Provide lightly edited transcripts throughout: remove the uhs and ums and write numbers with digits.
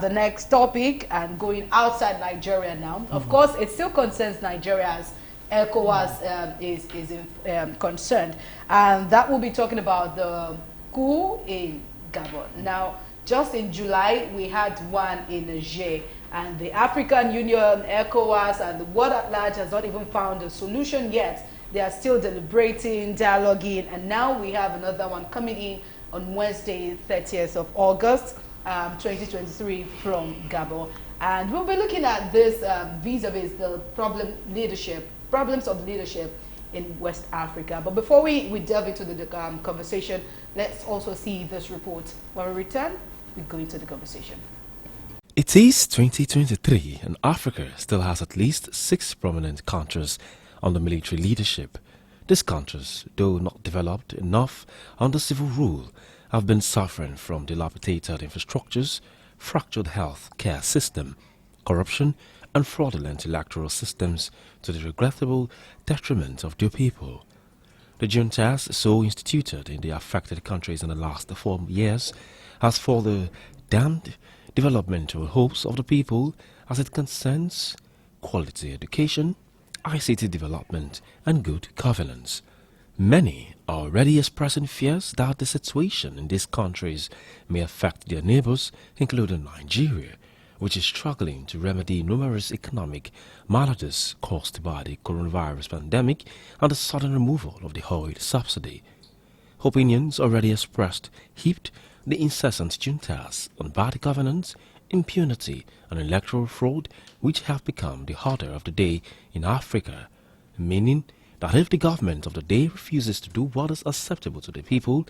the next topic and going outside Nigeria now. Of course, it still concerns Nigeria as ECOWAS is concerned. And that will be talking about the coup in Gabon. Now, just in July, we had one in Niger. And the African Union, ECOWAS, and the world at large has not even found a solution yet. They are still deliberating, dialoguing, and now we have another one coming in on Wednesday, 30th of August, 2023 from Gabon. And we'll be looking at this vis-a-vis the problems of leadership in West Africa. But before we delve into the conversation, let's also see this report. When we return, we go into the conversation. It is 2023 and Africa still has at least 6 prominent countries under military leadership. These countries, though not developed enough under civil rule, have been suffering from dilapidated infrastructures, fractured health care system, corruption and fraudulent electoral systems to the regrettable detriment of their people. The juntas so instituted in the affected countries in the last 4 years has further damned developmental hopes of the people as it concerns quality education, ICT development and good governance. Many are already expressing fears that the situation in these countries may affect their neighbors, including Nigeria, which is struggling to remedy numerous economic maladies caused by the coronavirus pandemic and the sudden removal of the oil subsidy. Opinions already expressed heaped the incessant juntas on bad governance, impunity and electoral fraud, which have become the order of the day in Africa, meaning that if the government of the day refuses to do what is acceptable to the people,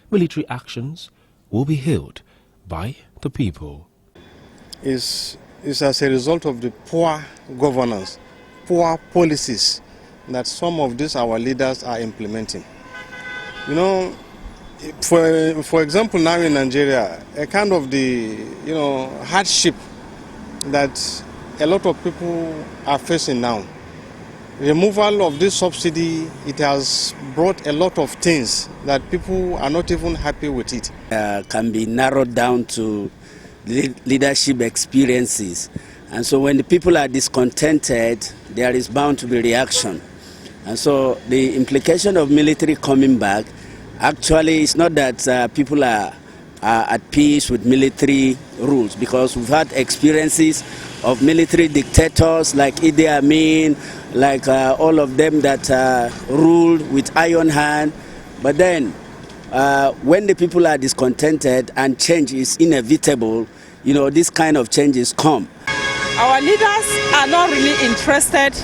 military actions will be held by the people. Is as a result of the poor governance, poor policies that some of these our leaders are implementing. You know, for example, now in Nigeria, a kind of the hardship that a lot of people are facing now. Removal of this subsidy, it has brought a lot of things that people are not even happy with it. Can be narrowed down to leadership experiences, and so when the people are discontented, there is bound to be reaction. And so the implication of military coming back actually is not that people are at peace with military rules, because we've had experiences of military dictators like Idi Amin, like all of them that ruled with iron hand. But then when the people are discontented and change is inevitable, this kind of changes come. Our leaders are not really interested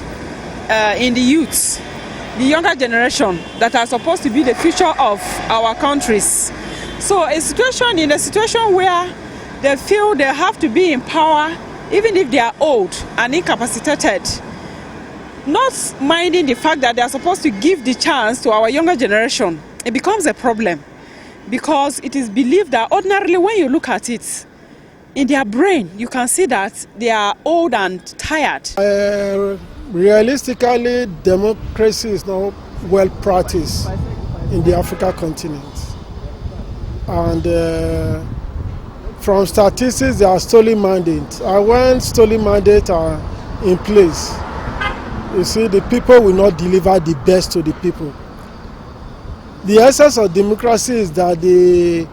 in the youths, the younger generation that are supposed to be the future of our countries. So in a situation where they feel they have to be in power, even if they are old and incapacitated, not minding the fact that they are supposed to give the chance to our younger generation, it becomes a problem, because it is believed that ordinarily when you look at it, in their brain, you can see that they are old and tired. Realistically, democracy is not well practiced in the African continent. And from statistics, there are stolen mandates. And when stolen mandates are in place, you see, the people will not deliver the best to the people. The essence of democracy is that the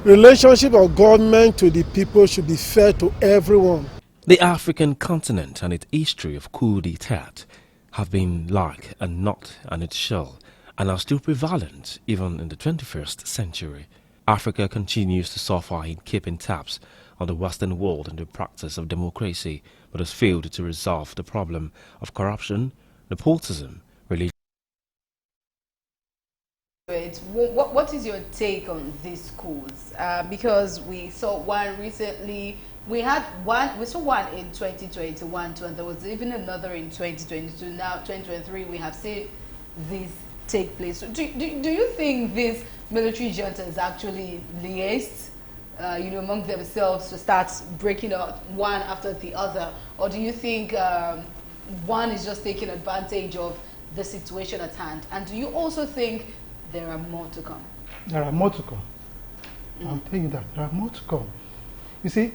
relationship of government to the people should be fair to everyone. The African continent and its history of coup d'etat have been like a knot in its shell and are still prevalent even in the 21st century. Africa continues to suffer in keeping tabs on the Western world in the practice of democracy, but has failed to resolve the problem of corruption, nepotism, religion. What is your take on these coups? Because we saw one recently. We saw one in 2021, and there was even another in 2022. Now, 2023, we have seen this take place. So do you think this military junta is actually liaised, among themselves to start breaking out one after the other, or do you think one is just taking advantage of the situation at hand? And do you also think there are more to come? There are more to come. I'll tell you that there are more to come. You see,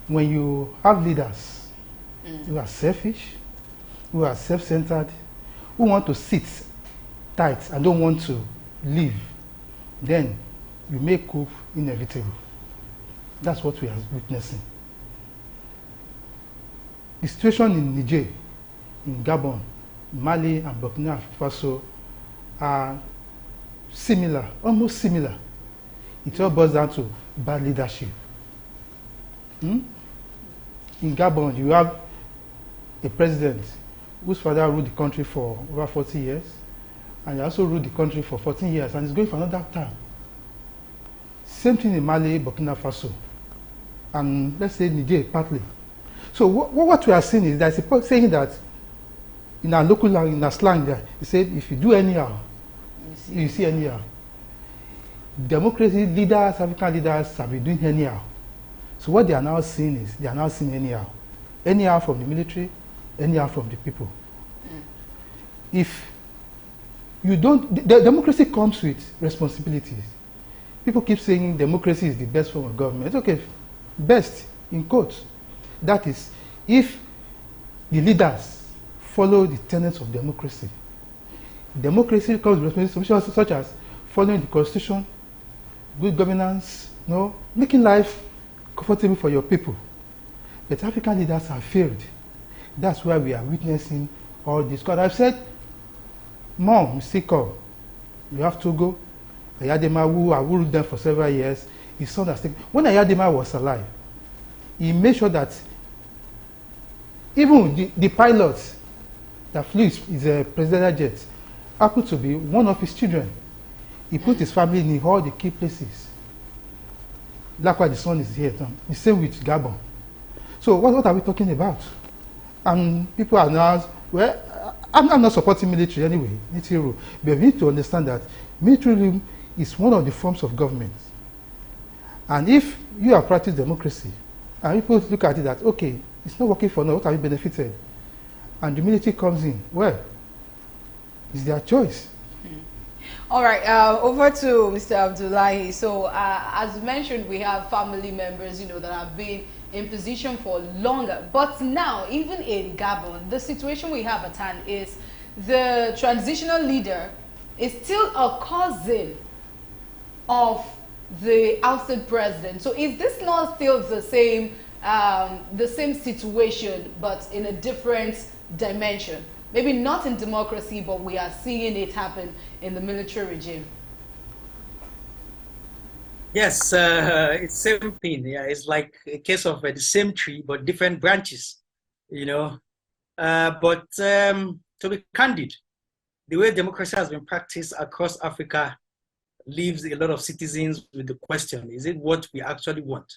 when you have leaders who are selfish, who are self-centered, who want to sit tight and don't want to leave, then you make coup inevitable. That's what we are witnessing. The situation in Niger, in Gabon, Mali, and Burkina Faso are similar, almost similar. It all boils down to bad leadership. In Gabon, you have a president whose father ruled the country for over 40 years, and he also ruled the country for 14 years, and he's going for another term. Same thing in Mali, Burkina Faso, and let's say Niger partly. So what we are seeing is that it's saying that in our local language, in our slang, he said, if you do anyhow, you see anyhow. Democracy leaders, African leaders have been doing anyhow. So what they are now seeing is, they are now seeing anyhow. Anyhow from the military, anyhow from the people. If you don't, the democracy comes with responsibilities. People keep saying democracy is the best form of government. It's okay, best, in quotes. That is, if the leaders follow the tenets of democracy. Democracy comes with responsibilities such as following the constitution, good governance, making life comfortable for your people. But African leaders have failed. That's why we are witnessing all this. Because I've said, Mom, Siko, you have to go. Ayadema, who I ruled them for several years, his son has taken. When Ayadema was alive, he made sure that even the pilots that flew his presidential jet happened to be one of his children. He put his family in all the key places. Likewise, the son is here. The same with Gabon. So what are we talking about? And people are now, well, I'm not supporting military anyway, military rule. But we need to understand that military rule is one of the forms of government. And if you have practiced democracy, and people look at it that, okay, it's not working for now, what have you benefited? And the military comes in, well, it's their choice. All right, over to Mr. Abdullahi. So, as mentioned, we have family members, that have been in position for longer. But now, even in Gabon, the situation we have at hand is the transitional leader is still a cousin of the ousted president. So, is this not still the same situation, but in a different dimension? Maybe not in democracy, but we are seeing it happen in the military regime. Yes, it's same thing. Yeah, it's like a case of the same tree, but different branches, But to be candid, the way democracy has been practiced across Africa leaves a lot of citizens with the question, is it what we actually want?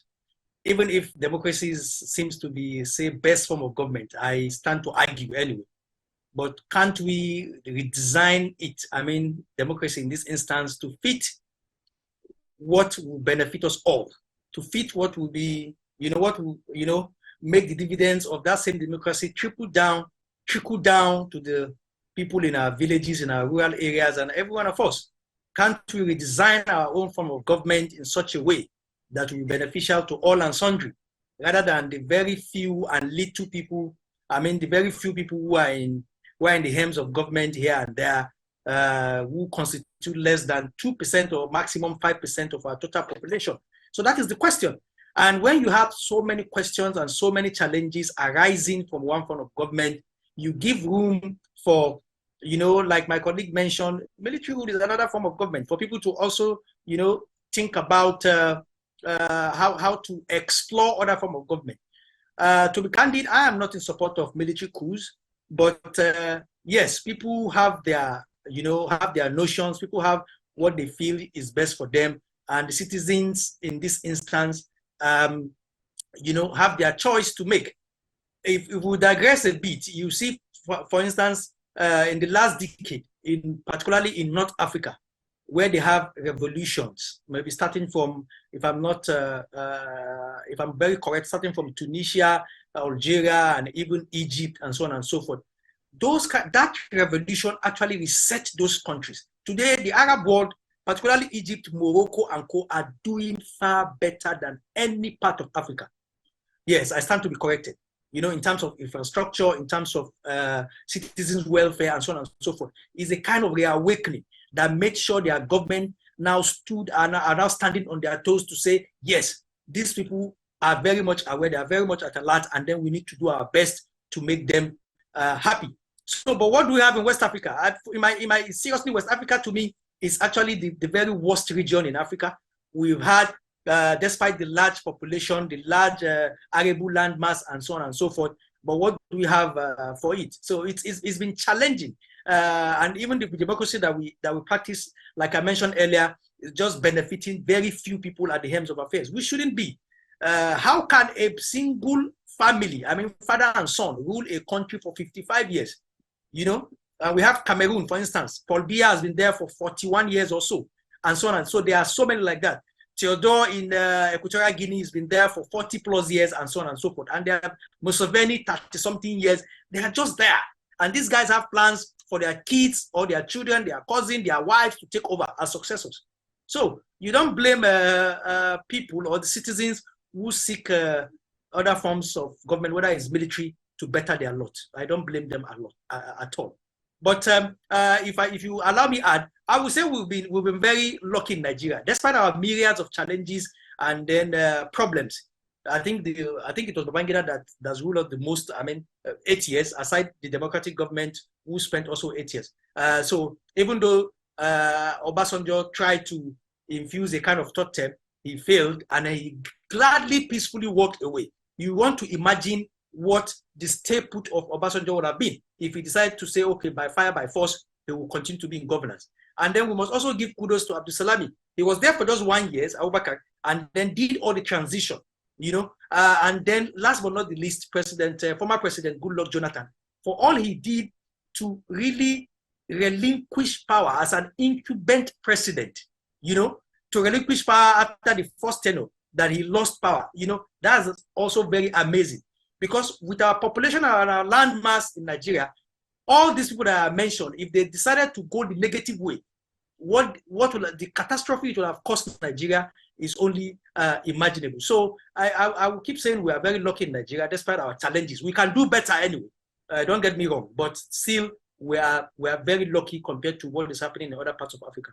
Even if democracy seems to be, say, best form of government, I stand to argue anyway. But can't we redesign it, democracy in this instance, to fit what will benefit us all, to fit what will be, what will, make the dividends of that same democracy trickle down to the people in our villages, in our rural areas, and every one of us? Can't we redesign our own form of government in such a way that will be beneficial to all and sundry, rather than the very few and little people, the very few people who are in the hands of government here and there, who constitute less than 2% or maximum 5% of our total population? So that is the question. And when you have so many questions and so many challenges arising from one form of government, you give room for, like my colleague mentioned, military rule is another form of government, for people to also, think about how to explore other form of government. To be candid, I am not in support of military coups. But yes, people have their, notions. People have what they feel is best for them, and the citizens in this instance, have their choice to make. If we digress a bit, you see, for instance, in the last decade, particularly in North Africa, where they have revolutions, maybe starting from, if I'm very correct, starting from Tunisia, Algeria, and even Egypt, and so on and so forth. That revolution actually reset those countries. Today, the Arab world, particularly Egypt, Morocco, and Co, are doing far better than any part of Africa. yes, I stand to be corrected. In terms of infrastructure, in terms of citizens' welfare, and so on and so forth, is a kind of reawakening that made sure their government now are now standing on their toes to say, yes, these people are very much aware, they are very much at alert, and then we need to do our best to make them happy. So, but what do we have in West Africa? Seriously, West Africa to me is actually the very worst region in Africa. We've had, despite the large population, the large arable landmass, and so on and so forth, but what do we have for it? So it's been challenging. And even the democracy that we practice, like I mentioned earlier, is just benefiting very few people at the helms of affairs. We shouldn't be. How can a single family, father and son, rule a country for 55 years? We have Cameroon, for instance. Paul Biya has been there for 41 years or so, and so on. And so there are so many like that. Theodore in Equatorial Guinea has been there for 40 plus years, and so on and so forth. And they have Museveni, 30-something years. They are just there. And these guys have plans for their kids or their children, their cousins, their wives to take over as successors. So you don't blame people or the citizens who seek other forms of government, whether it's military, to better their lot. I don't blame them a lot at all. But if you allow me to add, I would say we've been very lucky in Nigeria, despite our myriads of challenges and then problems. I think it was Babangida that's ruled out the most. 8 years, aside the democratic government, who spent also 8 years. So even though Obasanjo tried to infuse a kind of third term, he failed, and he gladly, peacefully walked away. You want to imagine what the stay put of Obasanjo would have been if he decided to say, okay, by fire, by force, he will continue to be in governance. And then we must also give kudos to Abdul Salami. He was there for just 1 year, Abubakar, and then did all the transition, and then last but not the least, former President Goodluck Jonathan, for all he did to really relinquish power as an incumbent president, to relinquish power after the first tenure that he lost power, that's also very amazing. Because with our population and our land mass in Nigeria, all these people that I mentioned, if they decided to go the negative way, what will the catastrophe it will have cost Nigeria is only imaginable. So I will keep saying we are very lucky in Nigeria, despite our challenges. We can do better anyway. Don't get me wrong, but still we are very lucky compared to what is happening in other parts of Africa.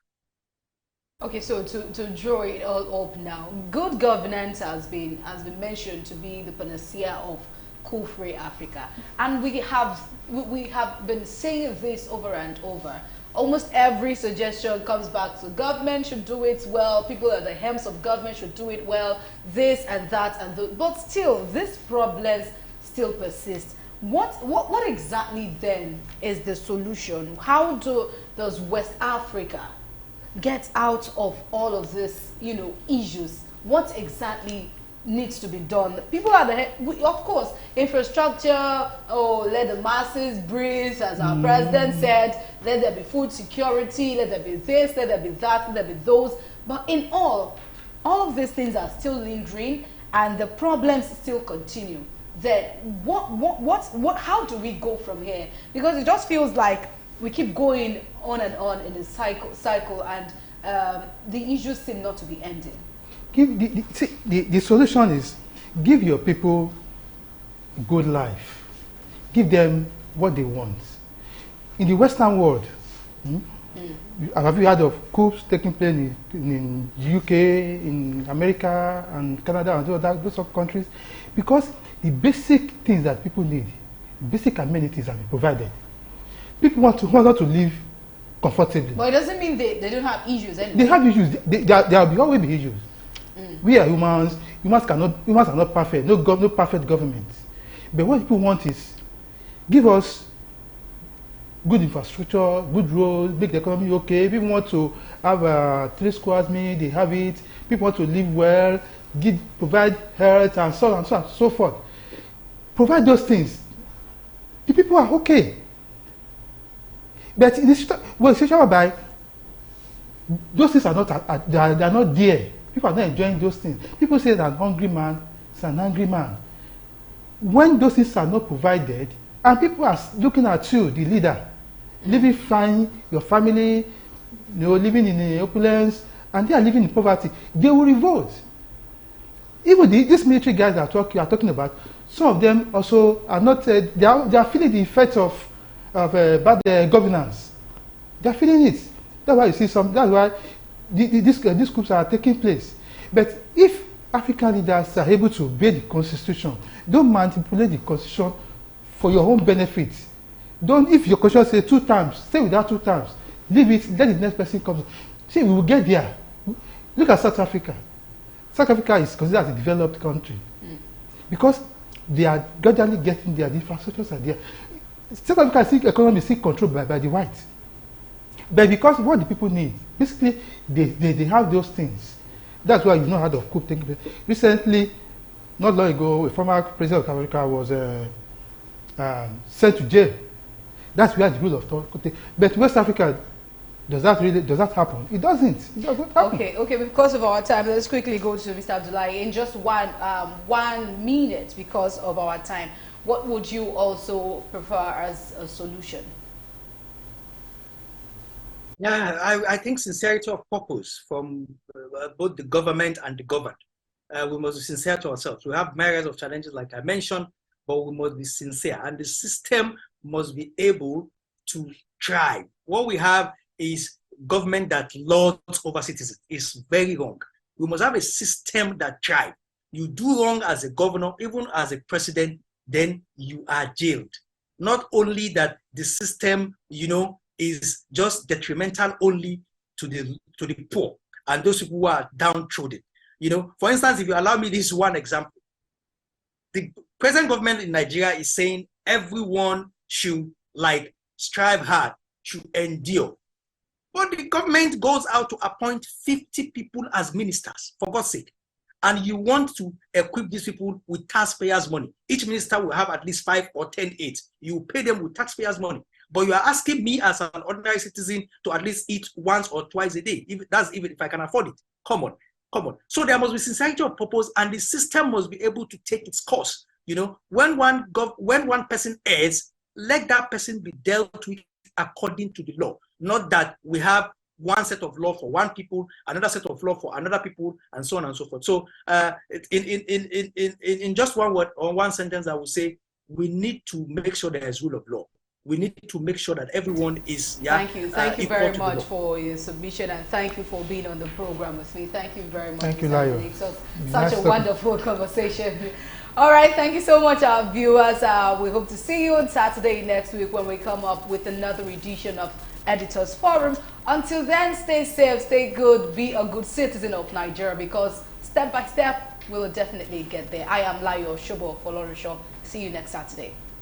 Okay, so to draw it all up now, good governance has been mentioned to be the panacea of coal-free Africa, and we have been saying this over and over. Almost every suggestion comes back to government should do it well, people at the helms of government should do it well, this and that and that. But still, these problems still persist. What exactly then is the solution? How does West Africa get out of all of this, issues? What exactly needs to be done? People are of course, infrastructure, let the masses breathe, as our president said, let there be food security, let there be this, let there be that, let there be those. But in all of these things are still lingering and the problems still continue. Then how do we go from here? Because it just feels like we keep going on and on in a cycle, and the issues seem not to be ending. The solution is give your people a good life. Give them what they want. In the Western world, have you heard of coups taking place in the UK, in America, and Canada, and those other countries? Because the basic things that people need, basic amenities are provided. People want to live comfortably. But it doesn't mean they don't have issues anyway. They have issues. There will always be issues. We are humans. Humans are not perfect. No perfect government. But what people want is give us good infrastructure, good roads, make the economy okay. People want to have 3 square meals, they have it. People want to live well, provide health, and so on and so forth. Provide those things. The people are okay. But in the situation whereby those things are not, they are not there. People are not enjoying those things. People say that an hungry man is an angry man. When those things are not provided, and people are looking at you, the leader, living fine, your family, living in opulence, and they are living in poverty, they will revolt. Even these military guys that you are talking about, some of them also are not, they are feeling the effects of bad governance. They are feeling it. That's why you see that's why these groups are taking place. But if African leaders are able to obey the constitution, don't manipulate the constitution for your own benefit. Don't, if your constitution says 2 times, stay with that 2 times. Leave it, let the next person come. See, we will get there. Look at South Africa. South Africa is considered as a developed country because they are gradually getting there. The infrastructures are there. South Africa's economy is still controlled by the whites. But because what the people need, basically, they have those things. That's why you know how the coup taking place. Recently, not long ago, a former president of South Africa was sent to jail. That's where the rule of law could take. But West Africa, does that happen? It doesn't. It doesn't happen. Okay. Because of our time, let's quickly go to Mr. Abdullahi in just 1 minute. Because of our time, what would you also prefer as a solution? Yeah, I think sincerity of purpose from both the government and the governed. We must be sincere to ourselves. We have myriad of challenges, like I mentioned, but we must be sincere, and the system must be able to thrive. What we have is government that lords over citizens. It's very wrong. We must have a system that thrives. You do wrong as a governor, even as a president, then you are jailed. Not only that the system, is just detrimental only to the poor and those who are downtrodden. For instance, if you allow me this one example, the present government in Nigeria is saying everyone should strive hard, should endure. But the government goes out to appoint 50 people as ministers, for God's sake. And you want to equip these people with taxpayers' money. Each minister will have at least 5 or 10 aides. You pay them with taxpayers' money. But you are asking me as an ordinary citizen to at least eat once or twice a day. Even if I can afford it. Come on. So there must be sincerity of purpose, and the system must be able to take its course. When one person errs, let that person be dealt with according to the law. Not that we have one set of law for one people, another set of law for another people, and so on and so forth. So in just one word or one sentence, I would say we need to make sure there is rule of law. We need to make sure that everyone is Thank you very much for your submission, and thank you for being on the program with me. Thank you very much. Thank you, Layo. Such a wonderful conversation. All right, thank you so much, our viewers. We hope to see you on Saturday next week when we come up with another edition of Editors Forum. Until then, stay safe, stay good, be a good citizen of Nigeria, because step by step we will definitely get there. I am Layo Shobo Folorisho. See you next Saturday.